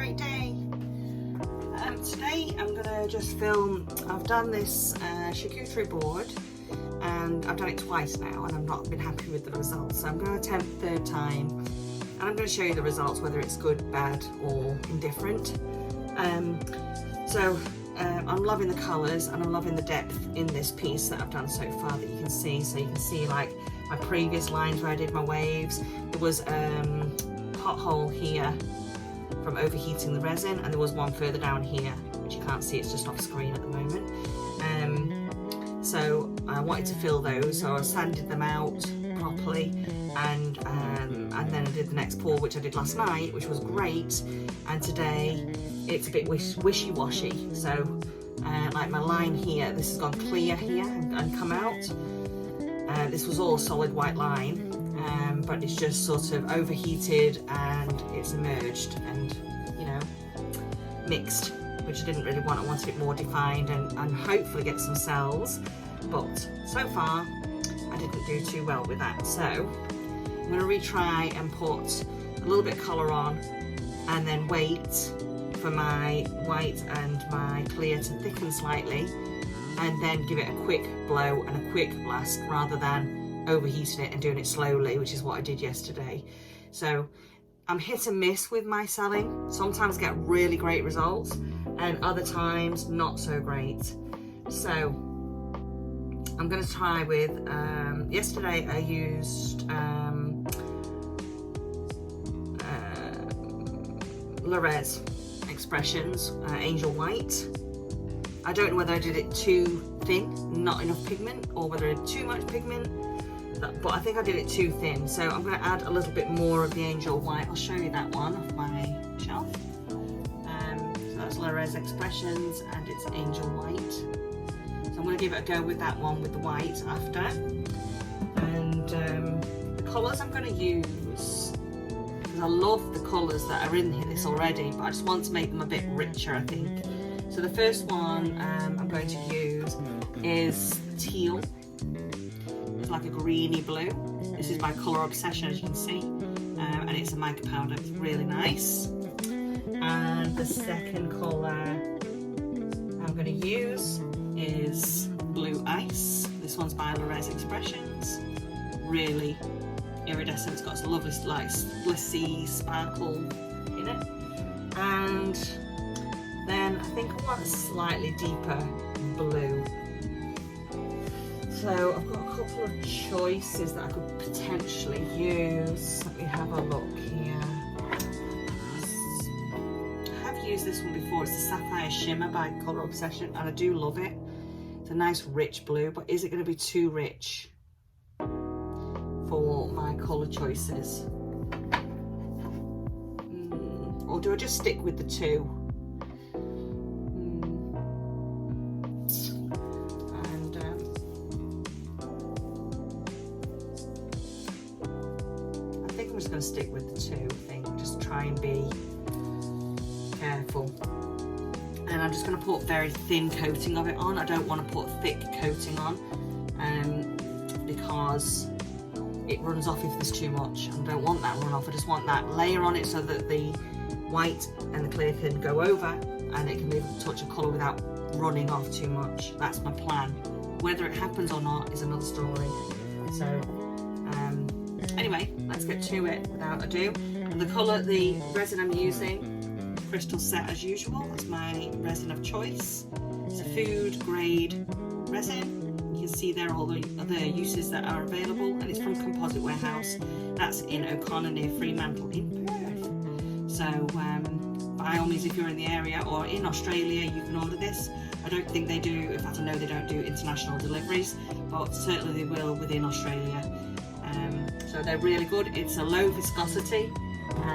great day. Today I'm gonna just film. I've done this charcuterie board and I've done it twice now and I've not been happy with the results, so I'm going to attempt third time and I'm going to show you the results, whether it's good, bad or indifferent. I'm loving the colours and I'm loving the depth in this piece that I've done so far that you can see. So you can see like my previous lines where I did my waves. There was a pothole here from overheating the resin, and there was one further down here which you can't see, it's just off screen at the moment. So I wanted to fill those, so I sanded them out properly, and then I did the next pour, which I did last night, which was great, and today it's a bit wishy-washy. So like my line here, this has gone clear here and come out. This was all solid white line, but it's just sort of overheated and it's emerged and, you know, mixed, which I didn't really want. I wanted it more defined and hopefully get some cells, but so far I didn't do too well with that. So I'm going to retry and put a little bit of colour on and then wait for my white and my clear to thicken slightly, and then give it a quick blow and a quick blast rather than overheating it and doing it slowly, which is what I did yesterday. So I'm hit and miss with my selling. Sometimes get really great results and other times not so great. So I'm going to try with, yesterday I used Resin Expressions Angel White. I don't know whether I did it too thin, not enough pigment, or whether I did too much pigment, but I think I did it too thin. So I'm going to add a little bit more of the Angel White. I'll show you that one off my shelf. So that's Resin Expressions and it's Angel White. So I'm going to give it a go with that one with the white after. And the colours I'm going to use, because I love the colours that are in this already, but I just want to make them a bit richer, I think. So the first one I'm going to use is teal. It's like a greeny blue. This is by Colour Obsession, as you can see, and it's a mica powder. It's really nice. And the second colour I'm going to use is Blue Ice. This one's by Resin Expressions. Really iridescent. It's got some lovely like glissy sparkle in it. And then I think I want a slightly deeper blue. So I've got a couple of choices that I could potentially use. Let me have a look here. I have used this one before. It's the Sapphire Shimmer by Colour Obsession, and I do love it. It's a nice rich blue, but is it going to be too rich for my colour choices? Or do I just stick with the two? I'm just going to stick with the two, I think. Just try and be careful. And I'm just going to put very thin coating of it on. I don't want to put thick coating on because it runs off if there's too much. I don't want that run off. I just want that layer on it so that the white and the clear can go over and it can leave a touch of colour without running off too much. That's my plan. Whether it happens or not is another story. So anyway, let's get to it without ado. And the colour, the resin I'm using, Crystal Set as usual. That's my resin of choice. It's a food grade resin. You can see there all the other uses that are available, and it's from Composite Warehouse. That's in O'Connor near Fremantle in Perth. So by all means, if you're in the area or in Australia, you can order this. I don't think they do, in fact I know they don't do international deliveries, but certainly they will within Australia. So they're really good. It's a low viscosity,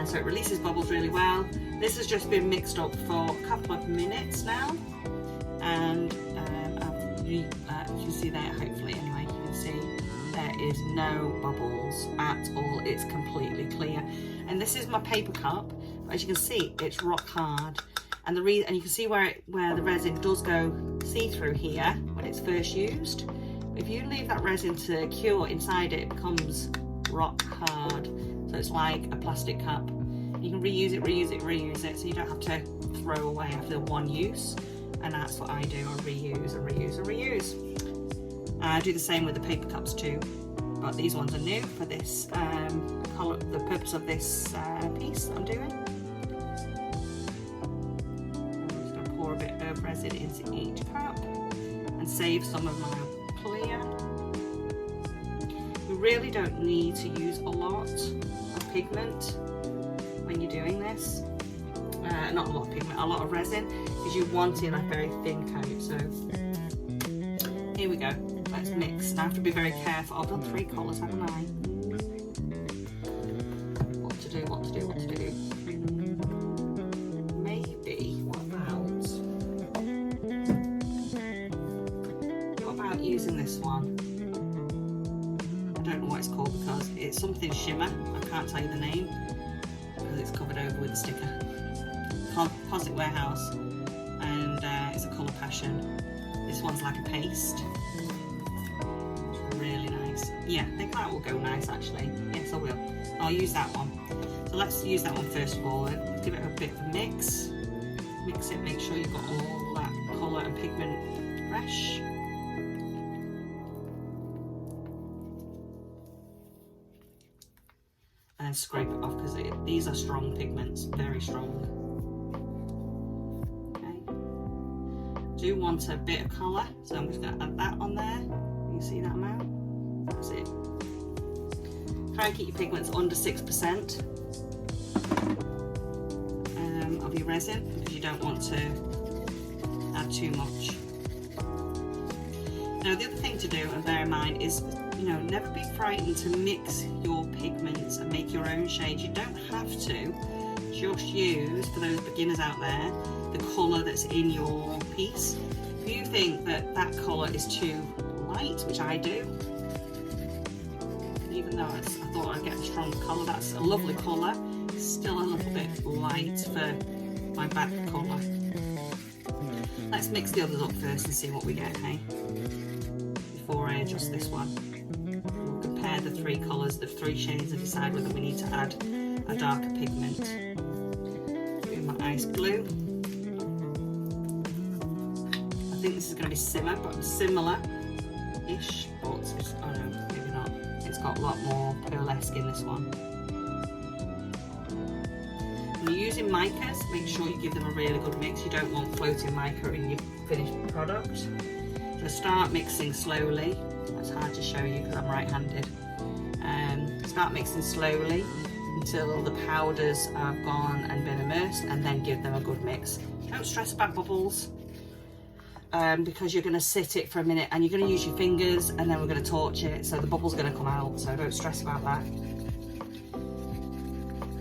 so it releases bubbles really well. This has just been mixed up for a couple of minutes now, and you can see there, hopefully anyway, you can see there is no bubbles at all. It's completely clear. And this is my paper cup. As you can see, it's rock hard, and you can see where the resin does go see-through here when it's first used. If you leave that resin to cure inside it, it becomes rock hard. So it's like a plastic cup. You can reuse it, reuse it, reuse it, so you don't have to throw away after one use. And that's what I do. I reuse and reuse and reuse. I do the same with the paper cups too, but these ones are new for this colour, the purpose of this piece I'm doing. I'm just going to pour a bit of resin into each cup and save some of my clear. You really don't need to use a lot of pigment when you're doing this. Not a lot of pigment, a lot of resin, because you want it in a very thin coat. So here we go. Let's mix. And I have to be very careful. I've done 3 colours, haven't I? What to do, what to do, what to do. Maybe, what about using this one? I don't know what it's called because it's something shimmer. I can't tell you the name because it's covered over with a sticker. Composite Warehouse, and it's a colour passion. This one's like a paste. Really nice. Yeah, I think that will go nice actually. Yes, I will. I'll use that one. So let's use that one first of all and give it a bit of a mix. Mix it, make sure you've got all that colour and pigment fresh. And scrape it off because these are strong pigments, very strong. Do want a bit of colour, so I'm just going to add that on there. You can see that amount. That's it. Try and keep your pigments under 6% of your resin because you don't want to add too much. Now the other thing to do and bear in mind is, you know, never be frightened to mix your pigments and make your own shades. You don't have to. Just use, for those beginners out there, the colour that's in your piece. If you think that that colour is too light, which I do, and even though I thought I'd get a strong colour, that's a lovely colour, it's still a little bit light for my back colour. Let's mix the others up first and see what we get, hey? Before I adjust this one. We'll compare the 3 colours, the 3 shades, and decide whether we need to add a darker pigment. My ice blue. I think this is going to be similar-ish, but it's, oh no, maybe not. It's got a lot more pearlesque in this one. When you're using micas, make sure you give them a really good mix. You don't want floating mica in your finished product. So start mixing slowly. That's hard to show you because I'm right-handed. Start mixing slowly until the powders have gone and been immersed, and then give them a good mix. Don't stress about bubbles because you're going to sit it for a minute and you're going to use your fingers and then we're going to torch it, so the bubble's going to come out, so don't stress about that.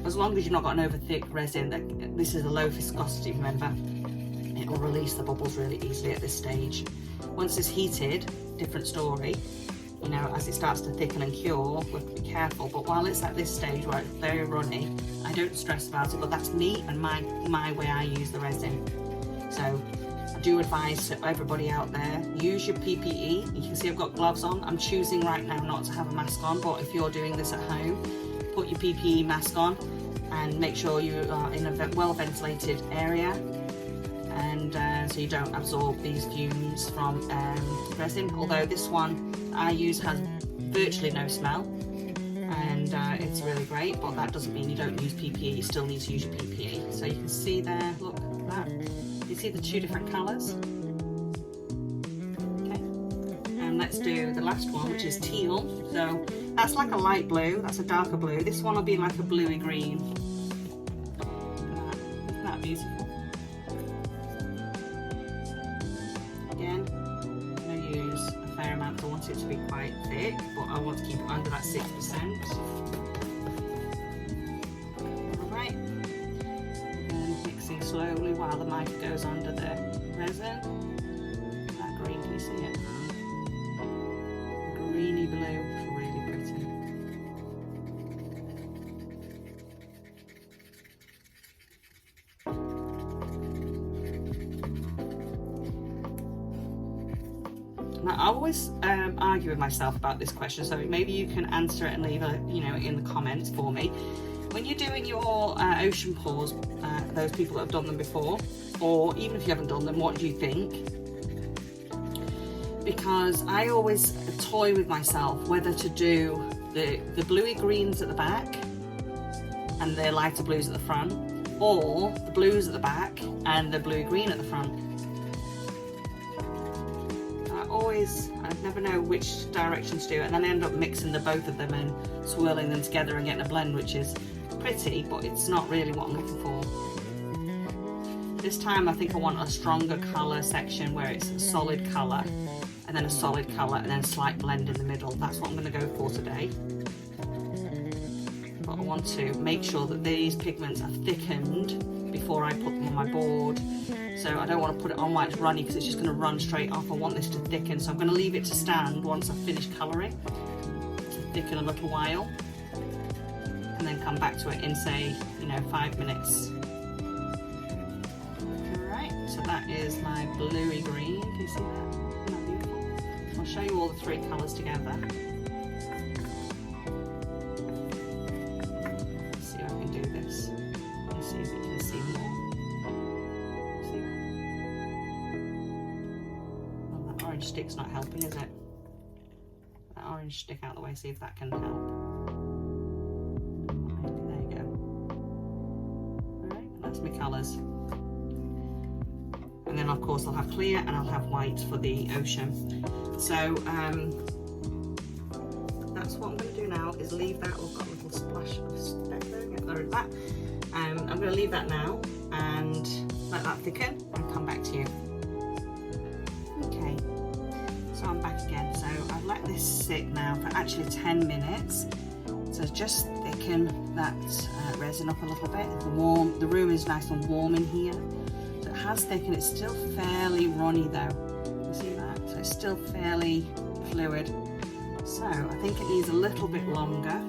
As long as you've not got an over thick resin, this is a low viscosity, remember, it will release the bubbles really easily at this stage. Once it's heated, different story. You know, as it starts to thicken and cure, we have to be careful. But while it's at this stage where it's very runny, I don't stress about it. But that's me and my way I use the resin. So I do advise to everybody out there, use your PPE. You can see I've got gloves on. I'm choosing right now not to have a mask on, but if you're doing this at home, put your PPE mask on and make sure you are in a well ventilated area. And so you don't absorb these fumes from resin. Although this one I use has virtually no smell, and it's really great, but that doesn't mean you don't use PPE. You still need to use your PPE. So you can see there, look at that. You see the 2 different colours? Okay. And let's do the last one, which is teal. So that's like a light blue, that's a darker blue. This one will be like a bluey green. Isn't that beautiful? Again, I'm going to use a fair amount. I want it to be quite thick, but I want to keep it under that 6%. Alright, and mixing slowly while the mica goes under the resin. That green, can you see it? Greeny blue, really pretty. Now, I always argue with myself about this question, so maybe you can answer it and leave a, in the comments for me. When you're doing your ocean pours, those people that have done them before, or even if you haven't done them, what do you think? Because I always toy with myself whether to do the bluey greens at the back and the lighter blues at the front, or the blues at the back and the bluey green at the front. I never know which direction to do it, and then I end up mixing the both of them and swirling them together and getting a blend, which is pretty, but it's not really what I'm looking for. This time I think I want a stronger colour section where it's a solid colour and then a solid colour and then a slight blend in the middle. That's what I'm going to go for today. But I want to make sure that these pigments are thickened before I put them on my board. So I don't want to put it on while it's runny because it's just going to run straight off. I want this to thicken, so I'm going to leave it to stand once I've finished colouring to thicken a little while, and then come back to it in, say, 5 minutes. Alright, so that is my bluey green. Can you see that? Isn't that beautiful? I'll show you all the three colours together. Let's see if I can do this. Let's see if you can see more. Orange stick's not helping, is it? That orange stick out of the way, see if that can help. There you go. Alright, that's my colours. And then of course I'll have clear and I'll have white for the ocean. So that's what I'm going to do now, is leave that. I've got a little splash of speck there, get rid of that. I'm going to leave that now and let that thicken and come back to you. Okay. So I'm back again. So I've let this sit now for actually 10 minutes. So just thicken that resin up a little bit. The room is nice and warm in here. So it has thickened. It's still fairly runny though. You see that? So it's still fairly fluid. So I think it needs a little bit longer.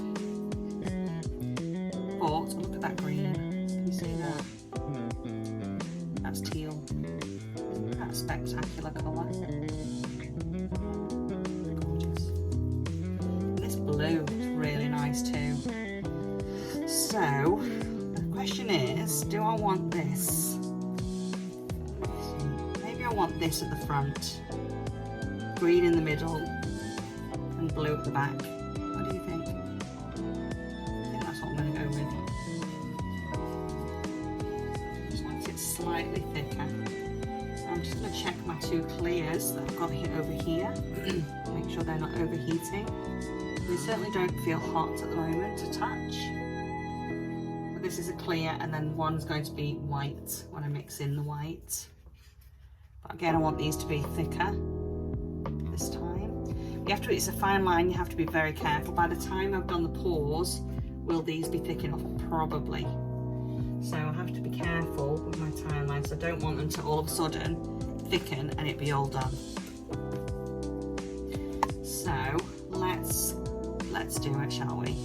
But look at that green. Can you see that? That's teal. That's spectacular colour. Blue is really nice too. So the question is, do I want this? Maybe I want this at the front, green in the middle and blue at the back. What do you think? I think that's what I'm going to go with. Just want it slightly thicker. So I'm just going to check my two clears that I've got here over here. Make sure they're not overheating. They certainly don't feel hot at the moment to touch. But this is a clear, and then one's going to be white when I mix in the white. But again, I want these to be thicker this time. It's a fine line, you have to be very careful. By the time I've done the pours, will these be thick enough? Probably. So I have to be careful with my timeline, so I don't want them to all of a sudden thicken and it be all done. So let's do it, shall we?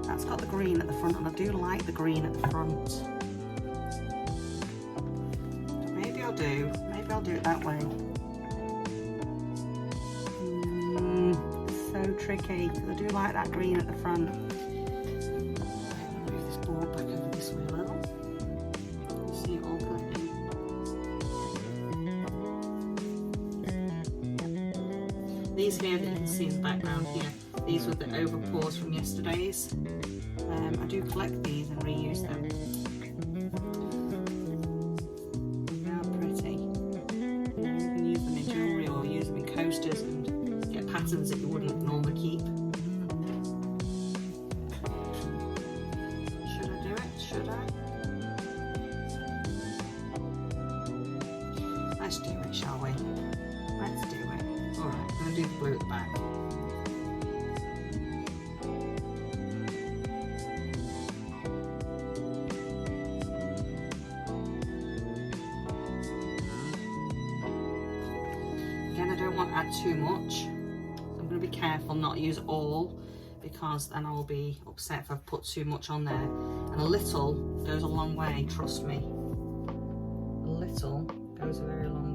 That's got the green at the front, and I do like the green at the front. Maybe I'll do it that way. So tricky, because I do like that green at the front. Move this board back over this way a little. See it all clicking. These here that you can see in the background here, these were the over pours from yesterday's. I do collect these and reuse them. They are pretty. You can use them in jewellery or use them in coasters and get patterns that you wouldn't normally keep. Should I do it? Should I? Let's do it, shall we? Let's do it. Alright, I'm going to do the blue at the back. Again, I don't want to add too much. So I'm going to be careful not to use all, because then I will be upset if I've put too much on there. And a little goes a long way, trust me. A little goes a very long way.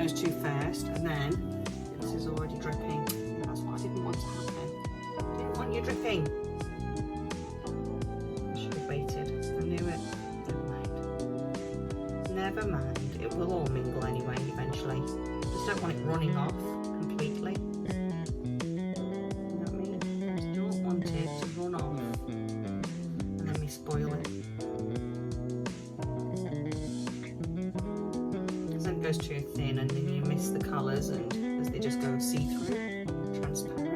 those two first, and then this is already dripping. That's what I didn't want to happen. I didn't want you dripping. I should have waited. I knew it. Never mind. Never mind. It will all mingle anyway eventually. Just don't want it running off completely. You know what I mean? Just don't want it to run off and then we spoil it. Because then it goes too thin and then you miss the colours and as they just go see-through, transparent.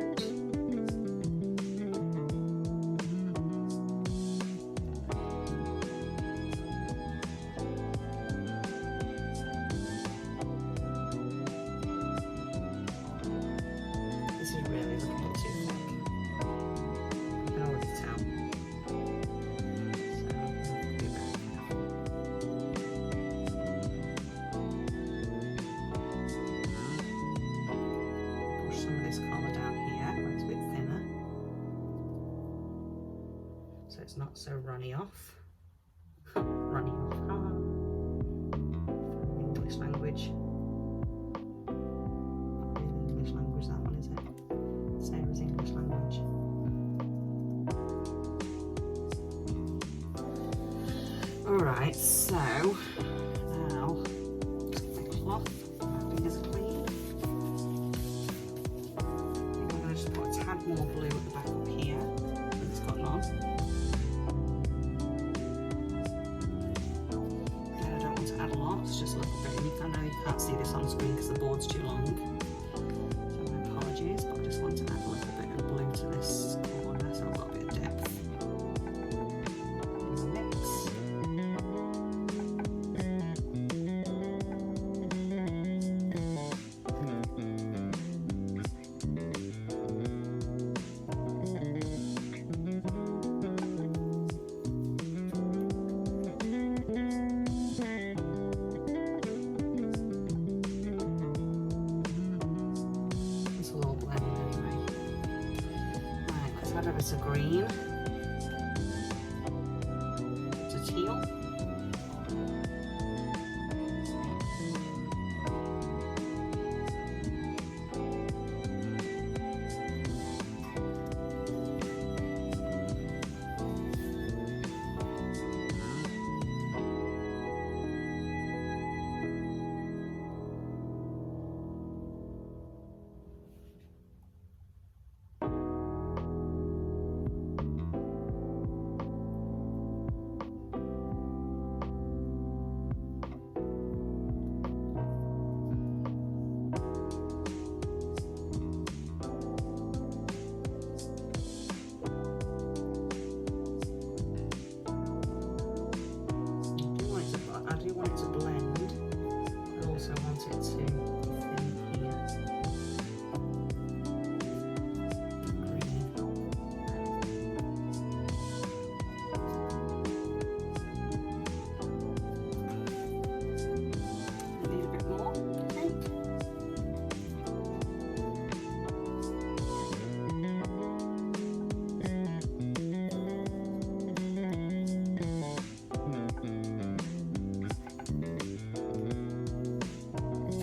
So it's not so runny off. Runny off. English language. Not really English language, that one, is it? Sarah's English language. Alright, so now just get my cloth. My fingers clean. I think I'm going to just put a tad more blue at the back up here. It's got none. Add a lot, it's just a little bit. I know you can't see this on screen because the board's too long. So my apologies, but I just want to add a little bit of blue to this corner so I've got a bit of depth in the mix. Add a bit of green to teal.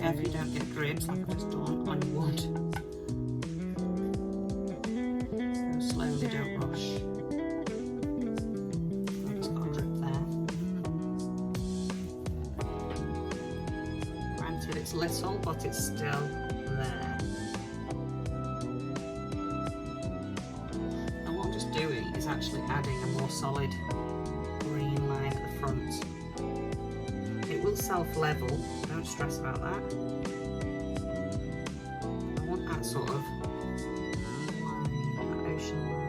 If you don't get drips like I've just done on your wood. Go slowly, don't rush. I've just got a drip there. Granted it's little, but it's still there. And what I'm just doing is actually adding a more solid green line at the front. It will self-level, don't stress about that. I want that sort of line, that ocean line.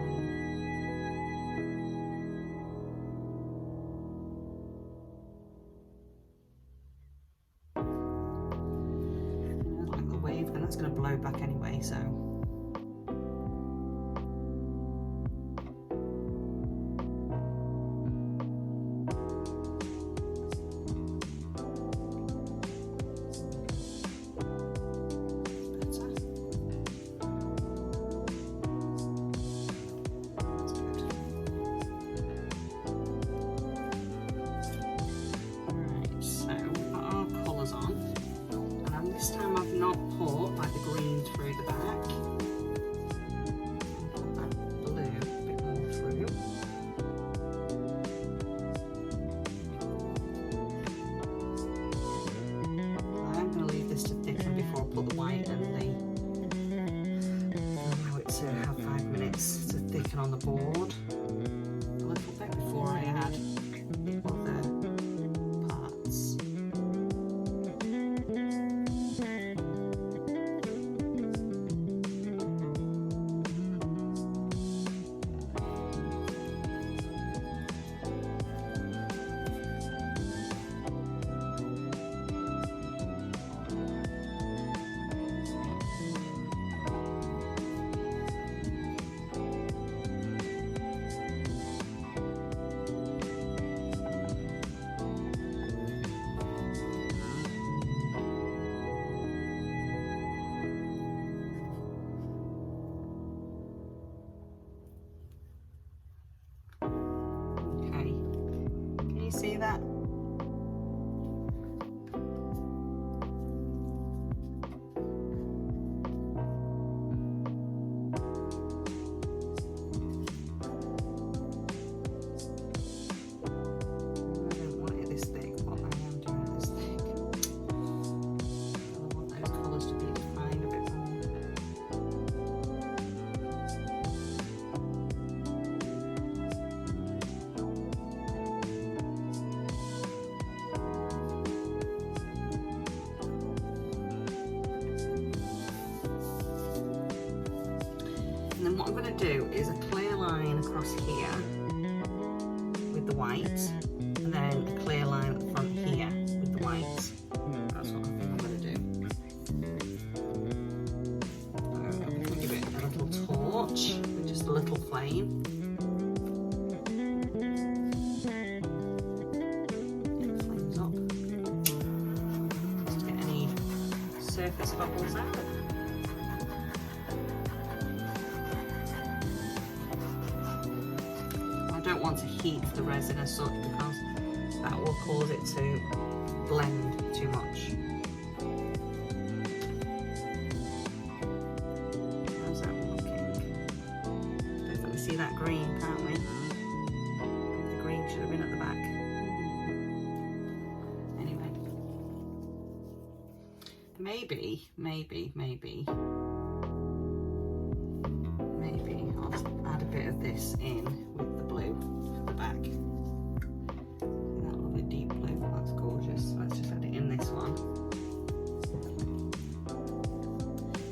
Like the wave, and that's going to blow back anyway, so. you see that? And then what I'm going to do is a clear line across here with the white, and then a clear line at the front here with the white. That's what I think I'm going to do. I'm going to give it a little torch with just a little flame. Get the flames up. Just to get any surface bubbles out. I don't want to heat the resin as such because that will cause it to blend too much. How's that looking? Definitely see that green, can't we? The green should have been at the back. Anyway. Maybe I'll add a bit of this in with the blue at the back. That lovely deep blue, that's gorgeous. Let's just add it in this one.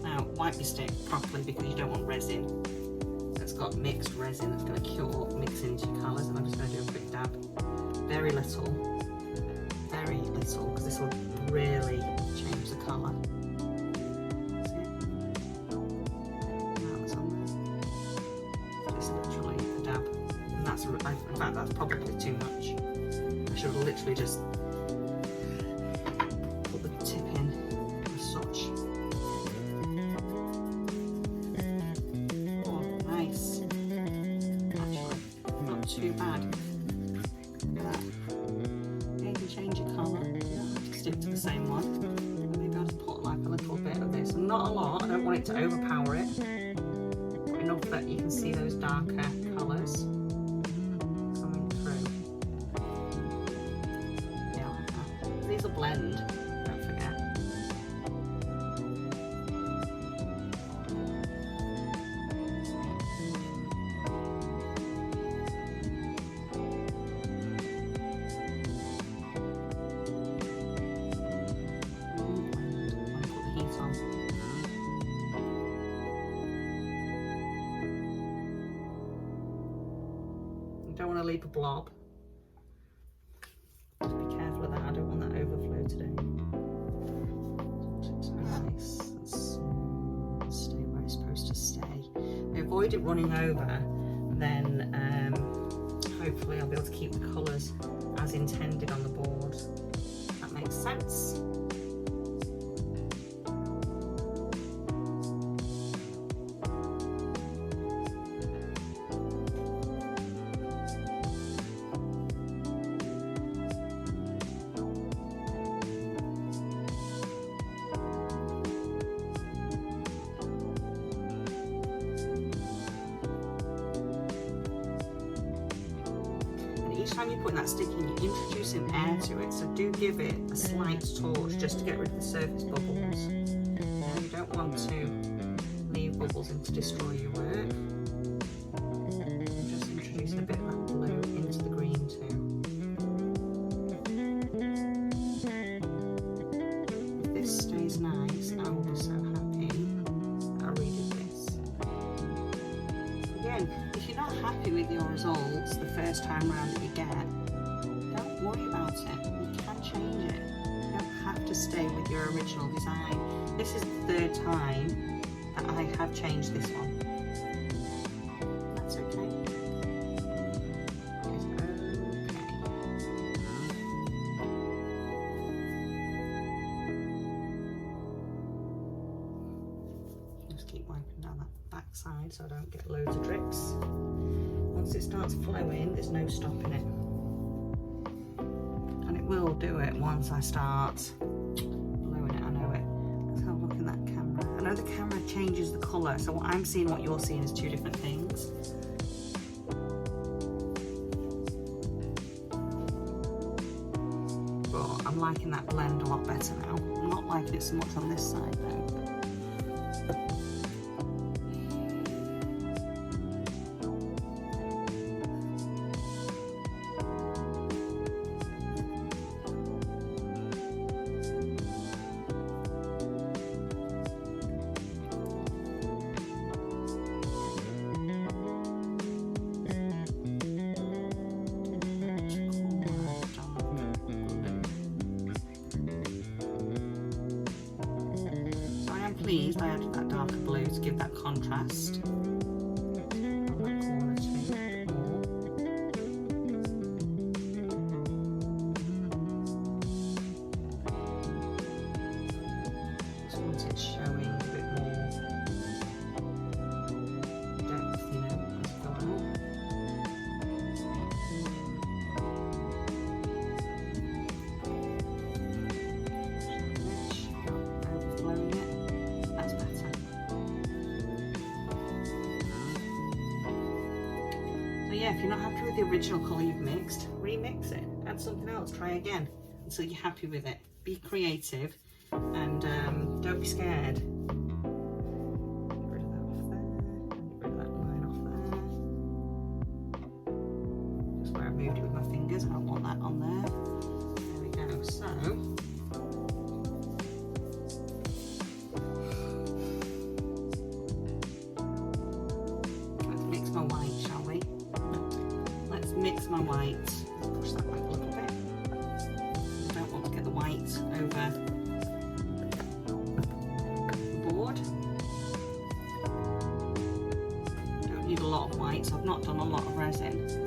Now, wipe your stick properly because you don't want resin that's got mixed resin that's going to cure, mix into your colours, and I'm just going to do a quick dab. Very little, because this will really change the colour. In fact, that's probably too much. I should have literally just put the tip in as such. Oh, nice. Actually, not too bad. Yeah, you can change your colour. You don't have to stick to the same one. Maybe I'll just put like a little bit of this. Not a lot, I don't want it to overpower it. But enough that you can see those darker colours. Blend, don't forget. Put the heat on. You don't want to leave a blob. Just be careful of that. I don't want that overflow today. It's so nice. Let's stay where it's supposed to stay. Avoid it running over, then hopefully I'll be able to keep the colours as intended on the board. That makes sense. Each time you're putting that stick in, you're introducing air to it, so do give it a slight torch just to get rid of the surface bubbles. You don't want to leave bubbles in to destroy your work. Just introducing a bit of that blue into the green too. If this stays nice, I will be so happy that I redid this. Again, if you're not happy with your results the first time round that you get, don't worry about it. You can change it. You don't have to stay with your original design. This is the third time that I have changed this one. That's okay. It's okay. Just keep wiping down that back side so I don't get loads of drips. Once it starts flowing, there's no stopping it. will do it once I start blowing it, I know it. Let's have a look in that camera. I know the camera changes the colour, so what I'm seeing, what you're seeing is two different things. But I'm liking that blend a lot better now. I'm not liking it so much on this side though. Pleased I added that darker blue to give that contrast. On that corner too, a bit more. Just want it showing a bit more depth, you know, as it goes on. Yeah, if you're not happy with the original colour you've mixed, remix it, add something else, try again until you're happy with it. Be creative and don't be scared. Get rid of that off there, get rid of that line off there. Just where I moved it with my fingers, I don't want that on there. There we go, so. Let's mix my white, shall we? Mix my white, push that back a little bit. I don't want to get the white over the board. Don't need a lot of white, so I've not done a lot of resin.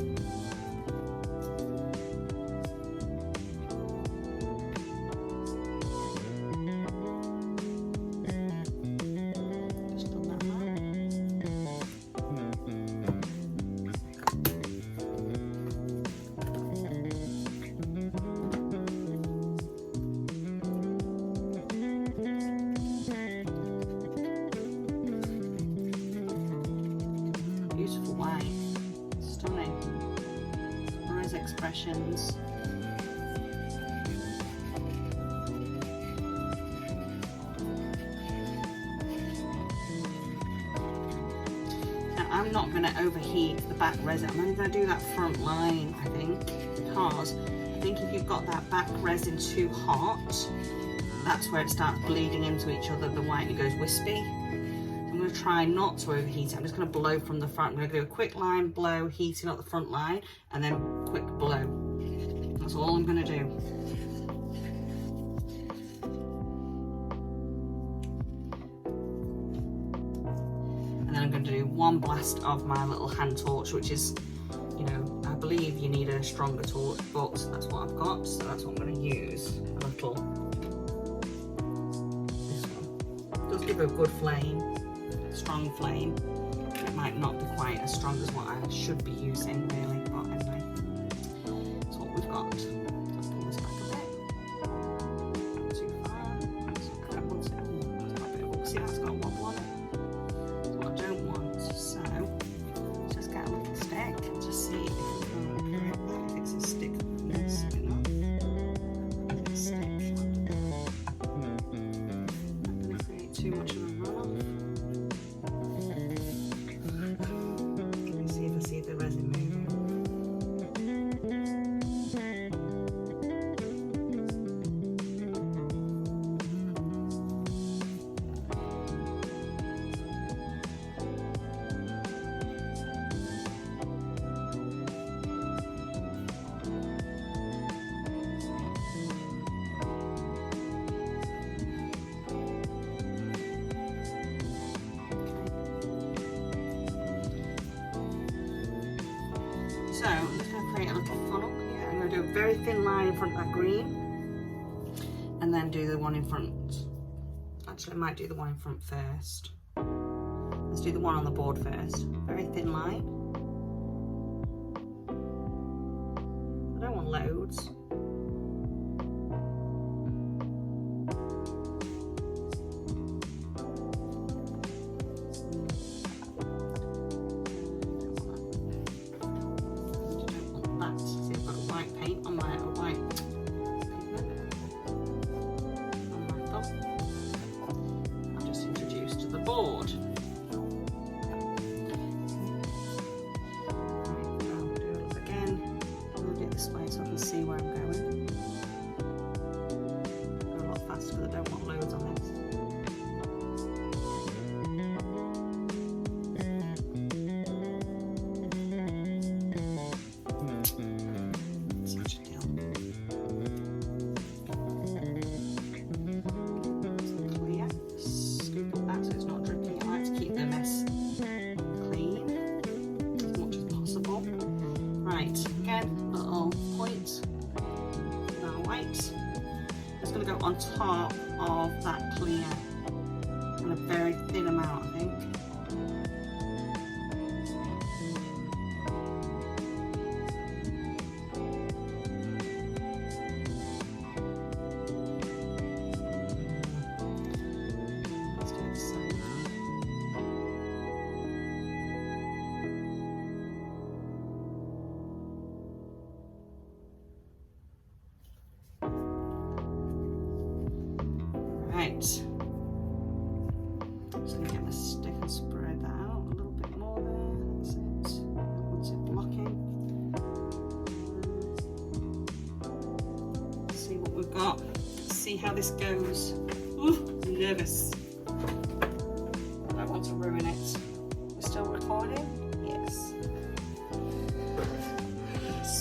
Beautiful white, stunning. Rose expressions. Now I'm not going to overheat the back resin. I'm only going to do that front line, I think, because I think if you've got that back resin too hot, that's where it starts bleeding into each other, the white, and it goes wispy. I'm going to try not to overheat it. I'm just going to blow from the front. I'm going to do a quick line blow, heating up the front line, and then quick blow. That's all I'm going to do. And then I'm going to do one blast of my little hand torch, which is, you know, I believe you need a stronger torch, but that's what I've got, so that's what I'm going to use. A little, this one. It does give a good flame. Strong flame. It might not be quite as strong as what I should be using really, but anyway, that's what we've got. I'll pull this back a bit. Not too far. So I kind of want it. That's quite a bit of a, see, that's got a wobble on it. That's what I don't want. So just get a little stick and just see if it's a stick. Yes, enough. If it's stick. Not going to create too much of a runoff. See the resin moving. So I'm just going to create a little funnel here. I'm going to do a very thin line in front of that green, and then do the one in front. Actually, I might do the one in front first. Let's do the one on the board first. Very thin line. I don't want loads. white. It's going to go on top of that clear, and a very thin amount, I think. Right, just going to get my stick and spread that out a little bit more there. That's it. What's it blocking? See what we've got. See how this goes. Ooh, I'm nervous. I don't want to ruin it. We're still recording? Yes.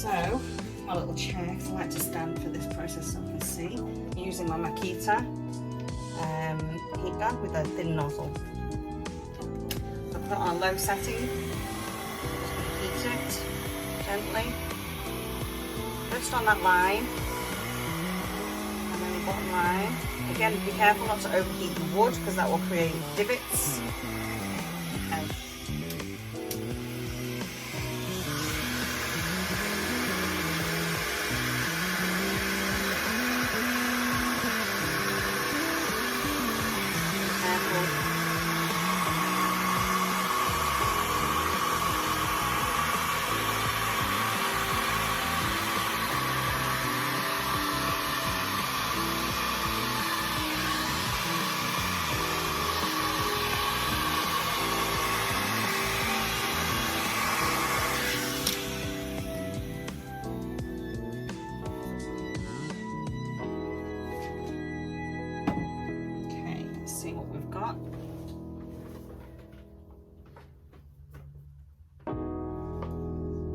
So, my little chair, because I like to stand for this process so I can see. Using my Makita heat gun with a thin nozzle. I put it on a low setting, heat it gently, just on that line, and then the bottom line. Again, be careful not to overheat the wood because that will create divots. Okay. See what we've got.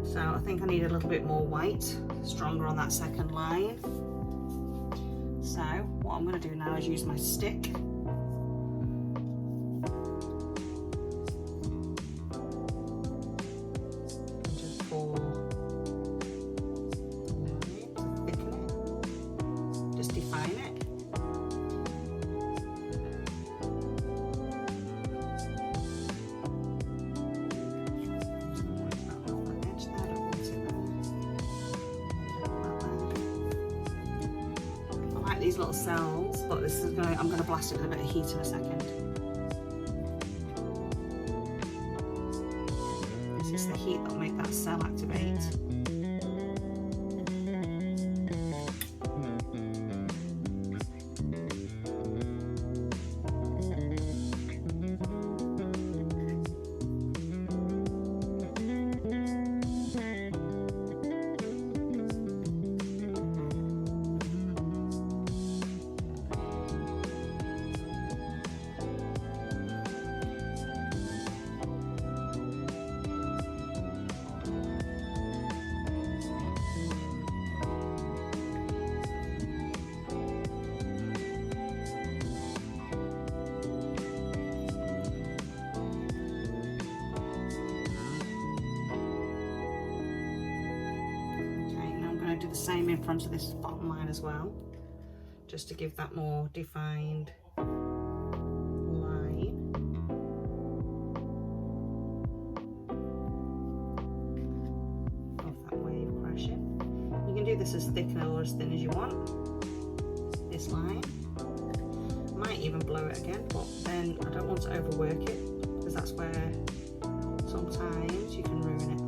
So I think I need a little bit more white, stronger on that second line. So what I'm going to do now is use my stick. And just pour the line, thicken it, just define it. These little cells, but this is I'm going to blast it with a bit of heat in a second. This is the heat that'll make that cell activate. Do the same in front of this bottom line as well, just to give that more defined line. Off that wave crashing. You can do this as thick or as thin as you want. This line. Might even blow it again, but then I don't want to overwork it because that's where sometimes you can ruin it.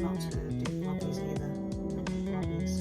Not to do floppies either. Floppies.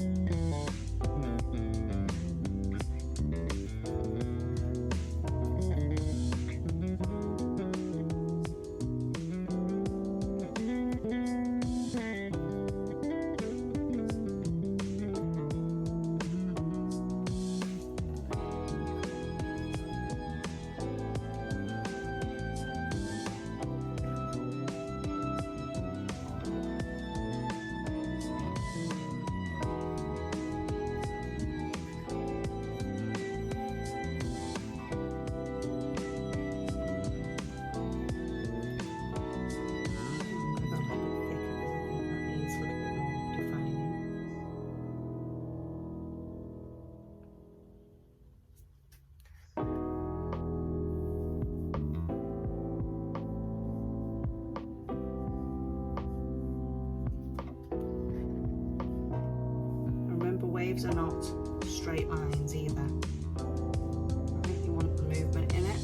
waves are not straight lines either. Right, you want the movement in it.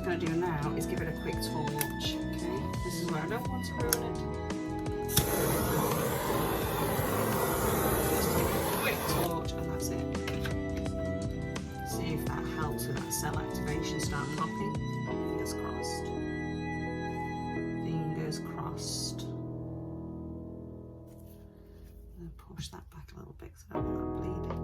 Going to do now is give it a quick torch. Okay, this is where I don't want to ruin it. Just give it a quick torch and that's it. See if that helps with that cell activation. Start popping. Fingers crossed. Fingers crossed. I'm going to push that back a little bit because I don't want that bleeding.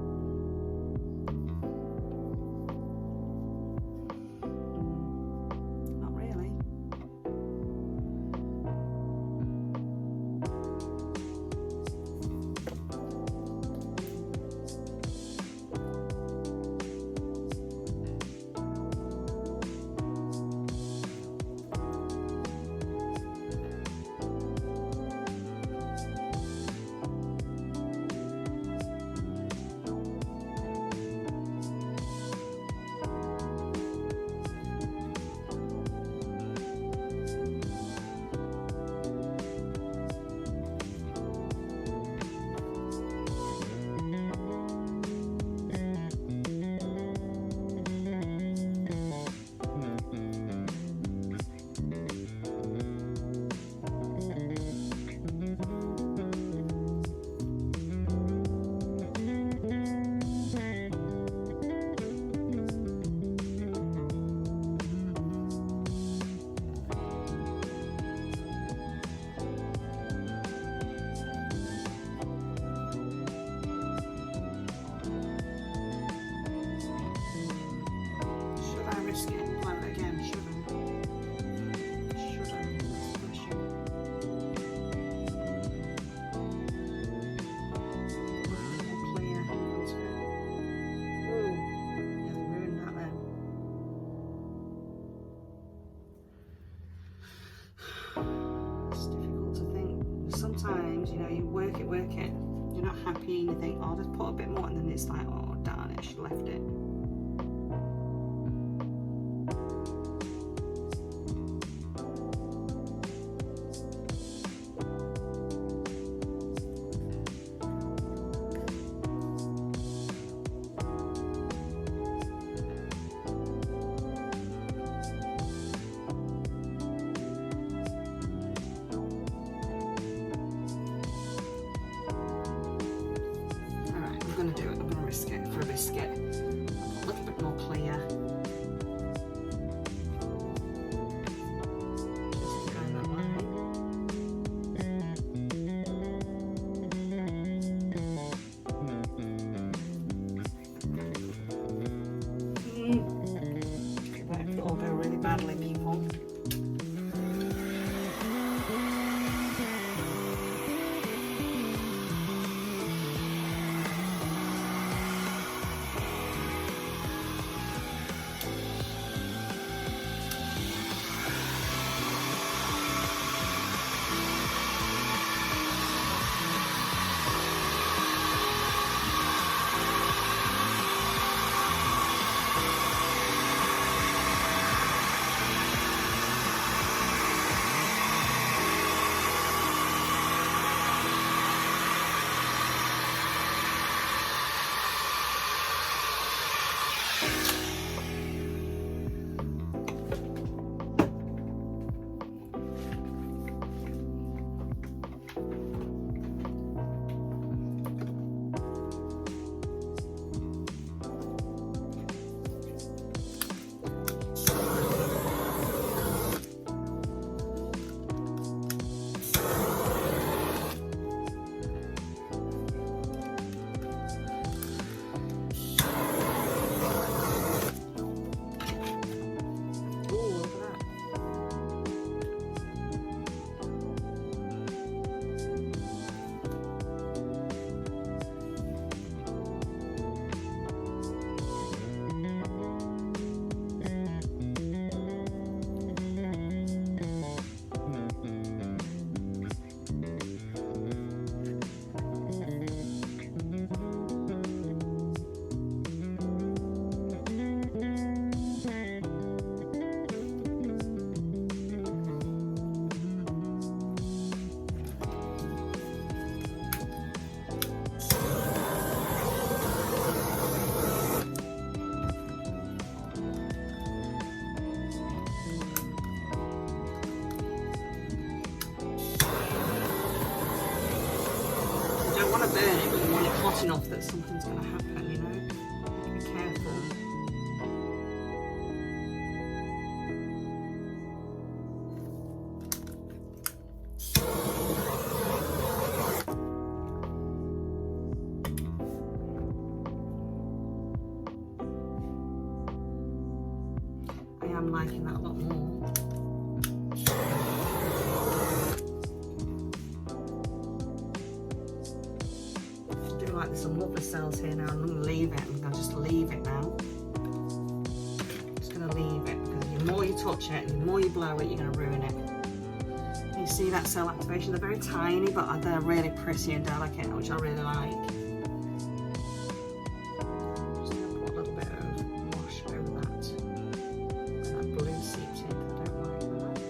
Sometimes, you know, you work it, you're not happy and you think, oh, I'll just put a bit more, and then it's like, oh darn it, I should have left it. I'm going to risk it for a biscuit. to burn it, but you want it hot enough that something's going to happen, you know? Be careful. I am liking that a lot more. There's some lovely cells here now. I'm going to leave it. I'm going to just leave it now. Just going to leave it because the more you touch it, the more you blow it, you're going to ruin it. You see that cell activation? They're very tiny, but they're really pretty and delicate, which I really like. Just going to put a little bit of wash over that. And that blue seeped in. I don't like that.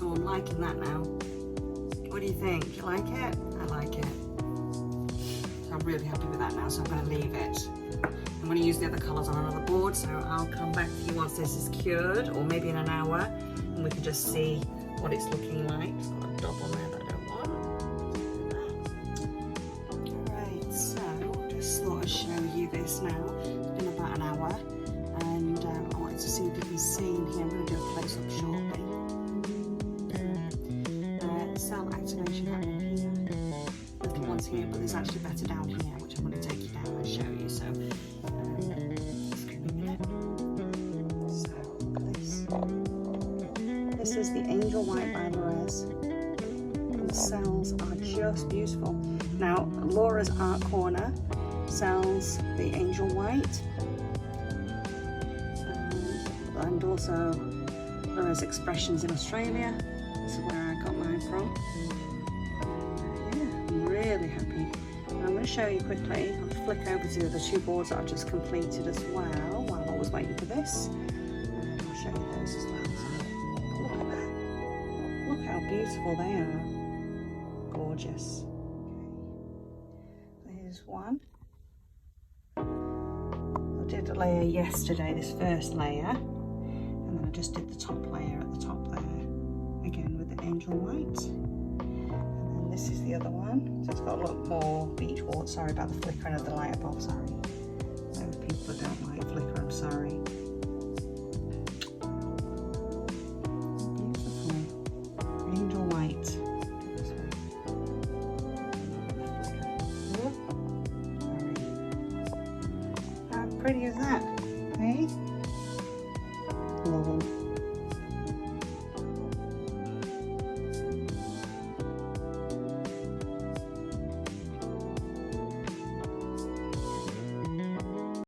I'm liking that now. What do you think? Do you like it? I like it. So I'm really happy with that now, so I'm going to leave it. I'm going to use the other colours on another board, so I'll come back to you once this is cured, or maybe in an hour, and we can just see what it's looking like. It's got a dot on there that I don't want. Alright, so just thought I'd show you this now. It's been about an hour, and I wanted to see if you can see in here. I'm going to do a close-up shortly. Cell activation happening here, little ones here, but there's actually better down here, which I'm going to take you down and show you. So, just give me a minute. So, look at this. This is the Angel White by Resin. The cells are just beautiful. Now, Laura's Art Corner sells the Angel White, and also Laura's Expressions in Australia. This is where I got mine from. Yeah, I'm really happy. And I'm going to show you quickly. I'll flick over to the other two boards that I've just completed as well while I was waiting for this. And I'll show you those as well. So, look at that. Look how beautiful they are. Gorgeous. Okay. There's one. I did a layer yesterday, this first layer. And then I just did the top layer at the top there. Again with the Angel White, and then this is the other one, so it's got a lot more beech wort. Sorry about the flickering of the light above, sorry. There are people that don't like flicker, I'm sorry. Beautiful. Angel White. Sorry. How pretty is that? Hey?